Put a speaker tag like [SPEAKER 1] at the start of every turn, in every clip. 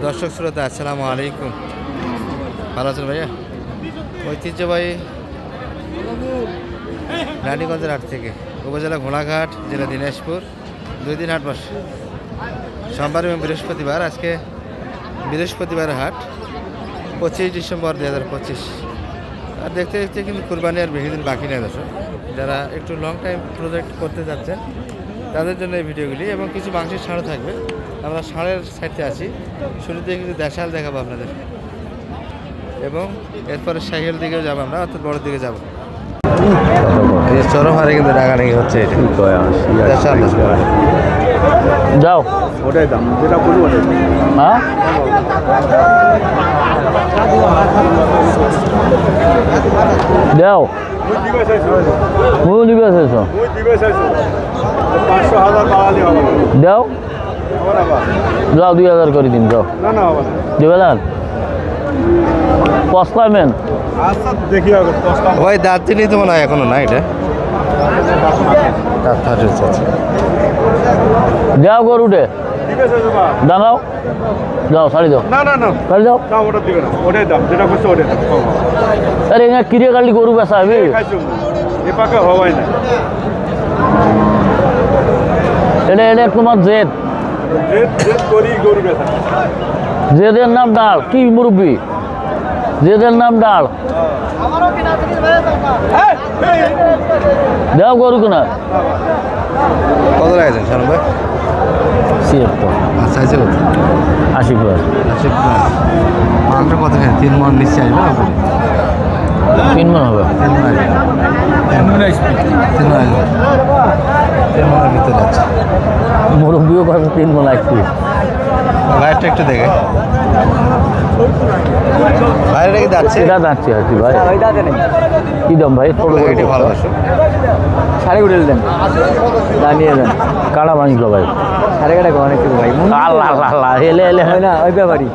[SPEAKER 1] দর্শক শ্রোতা আসসালামু আলাইকুম। ভালো আছেন ভাইয়া? ঐতিহ্যবাহী রানীগঞ্জের হাট থেকে, উপজেলা ঘোড়াঘাট, জেলা দিনাজপুর। 2 দিন হাট বসে, সোমবার এবং বৃহস্পতিবার। আজকে বৃহস্পতিবার হাট, 25 ডিসেম্বর 2025। আর দেখতে দেখতে কিন্তু কুরবানি আর বেশি দিন বাকি নেই দর্শক। যারা একটু লং টাইম প্রজেক্ট করতে যাচ্ছেন তাদের জন্য এই ভিডিওগুলি, এবং কিছু মাংসের ছাড়ও থাকবে। আমরা ষাঁড়ের সাইডে আছি, শুরুতে কিন্তু দেশাল দেখাবো আপনাদের, এবং এরপরে সাইকেল দিকেও যাবো আমরা, অর্থাৎ বড়োর দিকে যাবো। এই চরম হারে কিন্তু ডাকাডাকি হচ্ছে, এটা দেশাল।
[SPEAKER 2] যাও
[SPEAKER 3] ওটাই দাম যেটা বলবো ওটাই।
[SPEAKER 2] হ্যাঁ দাও মুই দিবে চাইছো দাও যাও 2000 করে দিন যাও। দিবে না পস্তামেন
[SPEAKER 3] দেখি
[SPEAKER 1] ভাই দাঁত দিনই তো মনে হয় এখনো না, এটা দাঁত ফাটছে।
[SPEAKER 2] যাও গরুটে দাঁড়াও, যাও শাড়ি দাও,
[SPEAKER 3] না না না
[SPEAKER 2] শাড়ি দাও।
[SPEAKER 3] না ওটা দিবে না, ওটাই দাম যেটা করছে ওটাই দাম।
[SPEAKER 2] আরে এখানে কিরিয়া কাটলি গরু বেচা হবে
[SPEAKER 3] এ পাকা হওয়াই না,
[SPEAKER 2] এটা এটা তোমার জেদ
[SPEAKER 3] জেদ করি গরু বেচা।
[SPEAKER 2] জেদের নাম ডাল, কি মুরব্বী জেদের নাম ডাল। দাও গরু কিনা
[SPEAKER 1] কত লাগেছেন শানু ভাই?
[SPEAKER 2] 76
[SPEAKER 1] আচ্ছা আছে কত?
[SPEAKER 2] 80 প্লাস।
[SPEAKER 1] মালটা কত খায়? 3 মন নিশ্চয় আসবে না?
[SPEAKER 2] 3 মন হবে।
[SPEAKER 1] 3 মন আসবে, 3 মন আসবে, 3 মনের ভিতরে আছে।
[SPEAKER 2] মুরব্বীও কত 3 মন আসবে।
[SPEAKER 1] লাইটটা একটু দেখে, বাইরে রেখে যাচ্ছে।
[SPEAKER 2] এটা যাচ্ছে আর কি ভাই, কি দাম ভাই?
[SPEAKER 1] এটি ভালোবাসো,
[SPEAKER 4] সাড়ে উঠে দেন জানিয়ে দেন
[SPEAKER 2] কাড়া মাংস ভাই,
[SPEAKER 4] সাড়ে কাটা অনেক কিছু ভাই
[SPEAKER 2] আল্লাহ আল্লাহ আল্লাহ হেলে হেলে
[SPEAKER 4] হয় না ওই ব্যাপারই।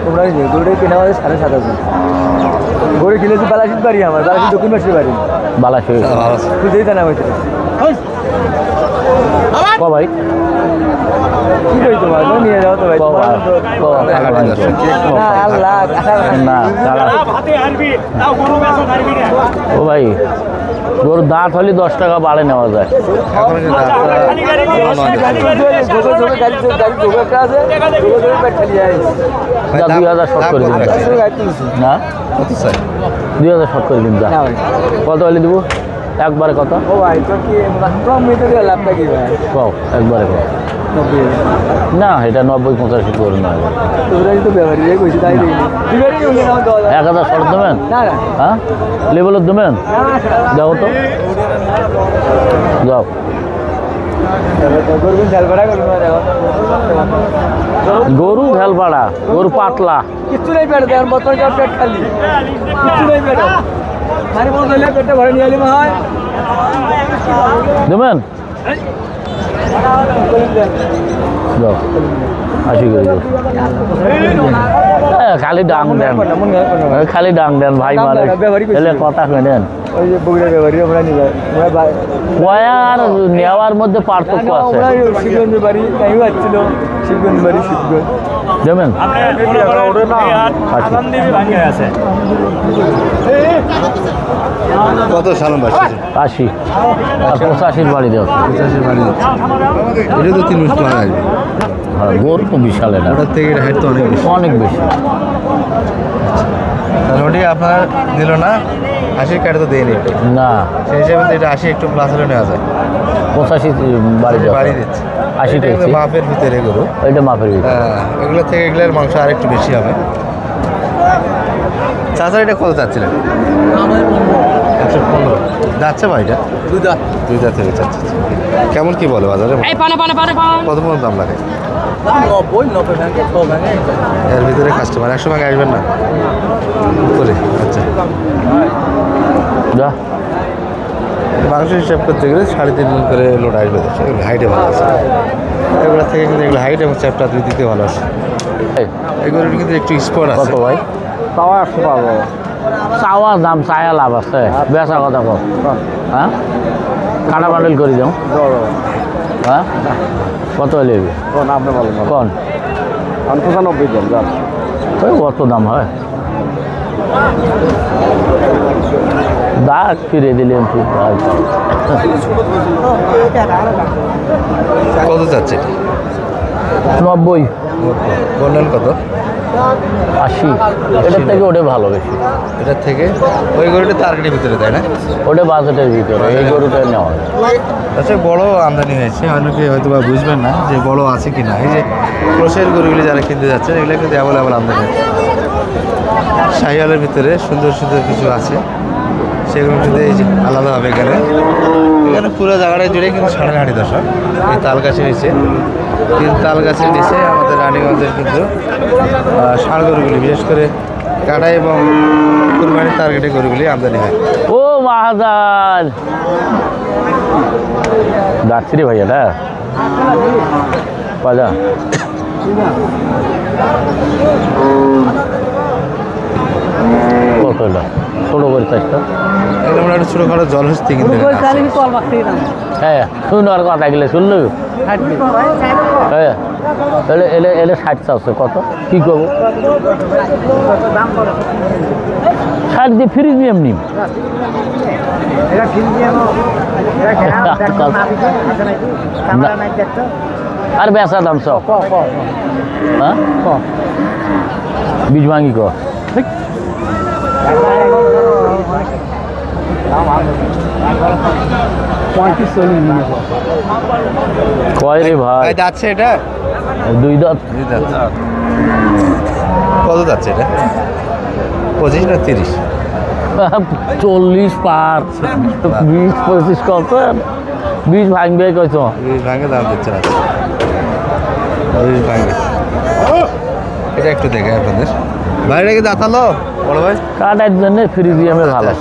[SPEAKER 4] তোমরা গরুটা কেনা আমাদের 7,500 গরু কিনেছি বালাশির বাড়ি, আমার বালাশির দক্ষিণ পাশের বাড়ি
[SPEAKER 2] বালা শুয়ে
[SPEAKER 1] ভালো আছে।
[SPEAKER 4] বুঝতেই জানা হয়েছে
[SPEAKER 2] ক ভাই
[SPEAKER 4] কি করি তোমার নিয়ে যাও তো ভাই
[SPEAKER 2] ক ভাই, ক কাড়া মাংস।
[SPEAKER 4] না আল্লাহ
[SPEAKER 2] না কাড়া ও ভাই, গরুর দাঁত হলে 10 টাকা বাড়ে নেওয়া যায়।
[SPEAKER 1] এখন কিন্তু দাঁতটা
[SPEAKER 2] যা 2000 শর্ট করে দিন না,
[SPEAKER 1] কত চাই?
[SPEAKER 2] 2000 শর্ট করে দিন যা। কত হলে দিব একবারে? কত
[SPEAKER 4] ও ভাই তো কি কম মেতে দিয়ে লাভটা কি ভাই?
[SPEAKER 2] কও একবারে কও।
[SPEAKER 4] 90,000
[SPEAKER 2] না এটা 90-85 করে না,
[SPEAKER 4] তোমরাই তো ব্যাপারই কইছি তাই দিই দিবেরই উনি নাও
[SPEAKER 2] 1000 শর্ট দেবেন?
[SPEAKER 4] না না
[SPEAKER 2] হ্যাঁ লেভেলের দেবেন? যাও তো যাও।
[SPEAKER 4] গরু ঝালপাড়া করবো
[SPEAKER 2] গরু ভেলপাড়া, গরু পাতলা,
[SPEAKER 4] কিচ্ছু নেই পেটে দেওয়ার মতন কেউ পেট খালি কিচ্ছু নেই পেটে মানে মনে হলে পেটটা ভরে নিয়ে এলি হয়
[SPEAKER 2] দেবেন? যাও 80 করে যাও। খালি ডাং দেন, খালি ডাং দেন ভাই, মানে এলে কথা কেনেন।
[SPEAKER 4] ওই যে বগুড়া ব্যাপারী আমরা নিবে আমরা
[SPEAKER 2] কয়া আর নেওয়ার মধ্যে পার্থক্য আছে।
[SPEAKER 4] আমরা শিবগঞ্জ বাড়ি তাই আসছিল, শিবগঞ্জ বাড়ি শিবগঞ্জ
[SPEAKER 2] দেবেন?
[SPEAKER 1] কত শালম ভাই?
[SPEAKER 2] 80 আর 85 বাড়ি দেও।
[SPEAKER 1] 85 বাড়ি যাচ্ছে, এটা তো 3 মাস টাকা আসবে।
[SPEAKER 2] হ্যাঁ গরু তো বিশাল, এটা
[SPEAKER 1] ওটার থেকে এটা হাইট তো অনেক বেশি।
[SPEAKER 2] অনেক বেশি।
[SPEAKER 1] তাহলে ওটি আপনার দিল না, 80 কাটে তো দেয়নি এটা,
[SPEAKER 2] না
[SPEAKER 1] সেই হিসেবে তো এটা 80 একটু প্লাস হলে নেওয়া যায়।
[SPEAKER 2] 85 বাড়ি দেও,
[SPEAKER 1] বাড়ি দিচ্ছে
[SPEAKER 2] 80
[SPEAKER 1] এটা কিন্তু
[SPEAKER 2] দিচ্ছি।
[SPEAKER 1] মাপের ভিতরে গরু।
[SPEAKER 2] এটা মাপের ভিতরে।
[SPEAKER 1] হ্যাঁ, এগুলোর থেকে এগুলোর মাংস আর একটু বেশি হবে। চাচা এটা কত চাচ্ছিলেন? 115 যাচ্ছে ভাই? এটা দুই দাঁত থেকে চাচ্ছে। কেমন কি বলে বাজারে? কত পর্যন্ত দাম লাগে?
[SPEAKER 4] 90 ব্যাংকে 100 ব্যাংকে
[SPEAKER 1] এর ভিতরে কাস্টমার 100 ভাঙে আসবেন না করে? আচ্ছা,
[SPEAKER 2] যা
[SPEAKER 1] মাংস হিসাব করতে গেলে 3.5 মণ করে লোড আসবে। এগুলো হাইটে ভালো আছে, এগুলো থেকে কিন্তু এগুলো হাইট এবং চ্যাপটা দুই দিতে ভালো আছে। এগুলোর কিন্তু একটু স্পট
[SPEAKER 2] কত
[SPEAKER 1] আছে।
[SPEAKER 2] ভাই?
[SPEAKER 4] পাওয়া 100 পাবো
[SPEAKER 2] চাওয়া দাম চায়া লাভ আছে, বেচা কথা কম। হ্যাঁ কাটা বান্ডেল করে দাও। হ্যাঁ কত হলে
[SPEAKER 4] আপনি বলেন
[SPEAKER 2] কোন
[SPEAKER 4] 95 দেন যান।
[SPEAKER 2] ওই অত দাম হয় দাগ ফিরে দিলেন ঠিক
[SPEAKER 1] কত যাচ্ছে
[SPEAKER 2] 90
[SPEAKER 1] বললেন কত
[SPEAKER 2] 80 এটার থেকে ওটা ভালো বেশি
[SPEAKER 1] এটার থেকে ওই গরুটা টার্গেটের ভিতরে তাই না
[SPEAKER 2] ওটা বাজেটের ভিতরে এই গরুটা নেওয়া হয়।
[SPEAKER 1] আচ্ছা বড় আমদানি হয়েছে অনেকে হয়তো বা বুঝবেন না যে বড় আছে কি না এই যে ক্রোশের গরুগুলি যারা কিনতে যাচ্ছেন এগুলো কিন্তু অ্যাভেলেবল আমদানি হচ্ছে শাহিওয়ালের ভিতরে সুন্দর সুন্দর কিছু আছে সেগুলো কিন্তু এই যে আলাদা হবে এখানে এখানে পুরো জায়গাটা জুড়ে কিন্তু সাড়ে হাঁটি দশক এই তাল গাছের নিচে কিন্তু তাল গাছের নিচে আমাদের রানীগঞ্জের কিন্তু ষাঁড় গরুগুলি বিশেষ করে কাটা এবং কুরবানির টার্গেটে গরুগুলি আমদানি হয়
[SPEAKER 2] ও মাহাজান যাচ্ছি রে ভাইয়া না বাজা কত এটা ছোটো করে চাষটা
[SPEAKER 1] এগুলো আমরা একটা ছোটোখাটো জলহস্তি কিন্তু এখানে আছে।
[SPEAKER 2] হ্যাঁ শুনবার কথা গেলে শুনলো হ্যাঁ এলে এলে এলে 60 চাচ্ছে কত কী করবো 60 দিয়ে প্রিমিয়াম নিম আর বেচা দাম সব হ্যাঁ বীজ ভাঙি কর কয় রে ভাই
[SPEAKER 1] ভাই যাচ্ছে এটা
[SPEAKER 2] 2 দাঁত
[SPEAKER 1] কত যাচ্ছে এটা 25 না 30
[SPEAKER 2] 40 পার 20-25 কত 20 ভাঙবে কত
[SPEAKER 1] ভাঙে দাম দিচ্ছে না ভাঙবে এটা একটু দেখে আপনাদের বাইরে কি দাঁতালো বড় ভাই
[SPEAKER 2] কাটার জন্য ফ্রিজিয়ামে ভালো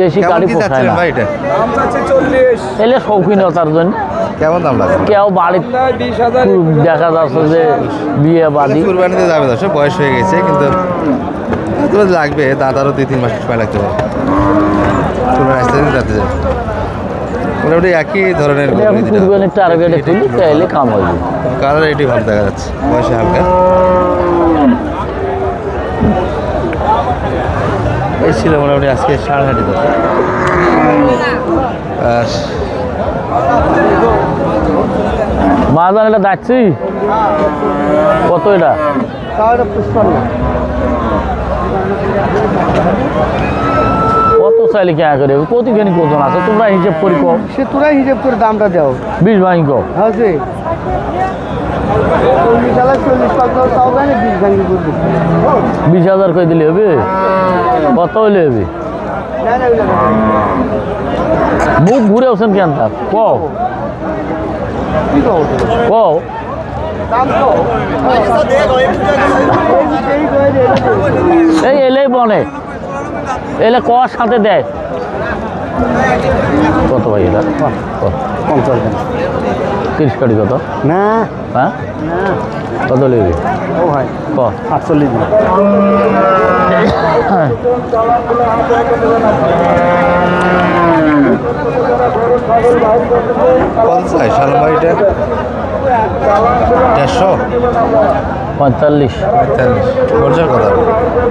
[SPEAKER 2] দেশি
[SPEAKER 1] কেমন
[SPEAKER 2] গাড়ি
[SPEAKER 1] কি
[SPEAKER 2] পোষায়
[SPEAKER 1] যাচ্ছিলেন
[SPEAKER 2] না
[SPEAKER 1] ভাই এটা
[SPEAKER 2] এলে শৌখিনতার জন্য
[SPEAKER 1] কেমন দাম লাগবে
[SPEAKER 2] কেউ বাড়ির দেখা যাচ্ছে যে বিয়ে বাড়ি
[SPEAKER 1] কুরবানিতে যাবে দর্শক বয়স হয়ে গেছে কিন্তু তো লাগবে দাঁত আরও 2-3 মাস সময় লাগতে পারে কুরবানি আসতে যাতে যাবে মোটামুটি একই ধরনের
[SPEAKER 2] কুরবানির টার্গেটে তুলি তাইলে কাম হইবে
[SPEAKER 1] কালার এটি ভালো দেখা যাচ্ছে বয়সে হালকা এই ছিল মোটামুটি আজকে 5:30 দশ আর
[SPEAKER 2] মাজার এটা যাচ্ছি কত এটা কত চাইলে কে করে কতখানি ওজন আছে তোমরা হিসেব করি কম
[SPEAKER 4] সে তোরাই হিসাব করে দামটা দাও
[SPEAKER 2] 20 ভাঙি কম
[SPEAKER 4] হ্যাঁ যে
[SPEAKER 2] 20,000 করে দিলে হবে কত হইলে হবে মুখ ঘুরে ওছেন কেন তার কও কও এই এলেই বনে এলে কর সাথে দেয় কত ভাই এটা 30 কাটি কত
[SPEAKER 4] না
[SPEAKER 2] হ্যাঁ কত নেবে
[SPEAKER 4] ও ভাই
[SPEAKER 2] ক
[SPEAKER 4] 48
[SPEAKER 1] কত চাই সালাম ভাই এটা 150
[SPEAKER 2] 45
[SPEAKER 1] খরচার কথা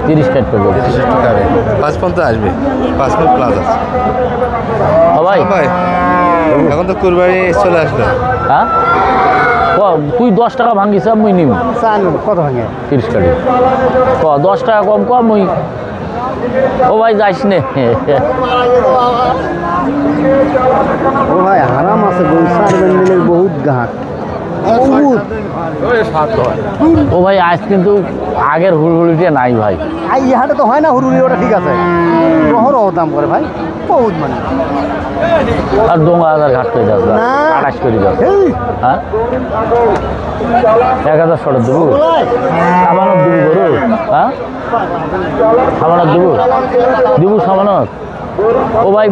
[SPEAKER 2] 30 কাট করবো
[SPEAKER 1] 30 টাকা হবে 5 পর্যন্ত আসবে 5 পয়েন্ট প্লাস আছে
[SPEAKER 2] ভাই
[SPEAKER 1] ভাই এখন তো কুরবানি চলে আসলো
[SPEAKER 2] হ্যাঁ তুই 10 টাকা ভাঙিস মুই নিম
[SPEAKER 4] কত ভাঙে
[SPEAKER 2] 30 কাটি ক 10 টাকা কম কম মুই ও ভাই যাইস নে
[SPEAKER 4] ও ভাই হারাম আছে গোলসার বেন্ডেলের বহুত গাহক বহুত
[SPEAKER 2] ও ভাই আজ কিন্তু আগের হুড়হুড়িটা নাই ভাই
[SPEAKER 4] এই হাটে তো হয় না হুরুরি ওটা ঠিক আছে রহ দাম করে ভাই বহুত মানে
[SPEAKER 2] আর ডোঙ্গা হাজার ঘাট করে যাস
[SPEAKER 4] না।
[SPEAKER 2] 28 করে যাস
[SPEAKER 4] এই
[SPEAKER 2] হ্যাঁ 1000 সরদ দেবো সামানত দেবো গরু হ্যাঁ সামানত দেবো দেবো সামানত ও ভাই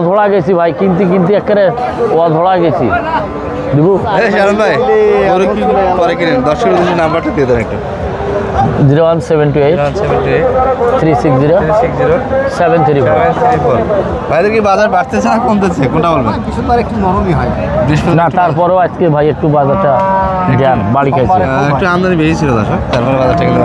[SPEAKER 2] ধরা গেছি ভাই কিনতে কিনতে একেবারে ধরা গেছি দেবো
[SPEAKER 1] শালম ভাই গরু কি পরে কিনেন 10 নাম্বারটা দিয়ে দেন একটু
[SPEAKER 2] 0178 360 734।
[SPEAKER 1] ভাইদের কি বাজার বাড়তেছে না কমতেছে কোনটা বলবেন?
[SPEAKER 4] একটু নরমই হয়।
[SPEAKER 2] না তারপরেও আজকে ভাই একটু বাজারটা দেন বাড়ি খাইছে।
[SPEAKER 1] একটু আমদানি বেশি ছিল দর্শক, তারপরে বাজারটা কিন্তু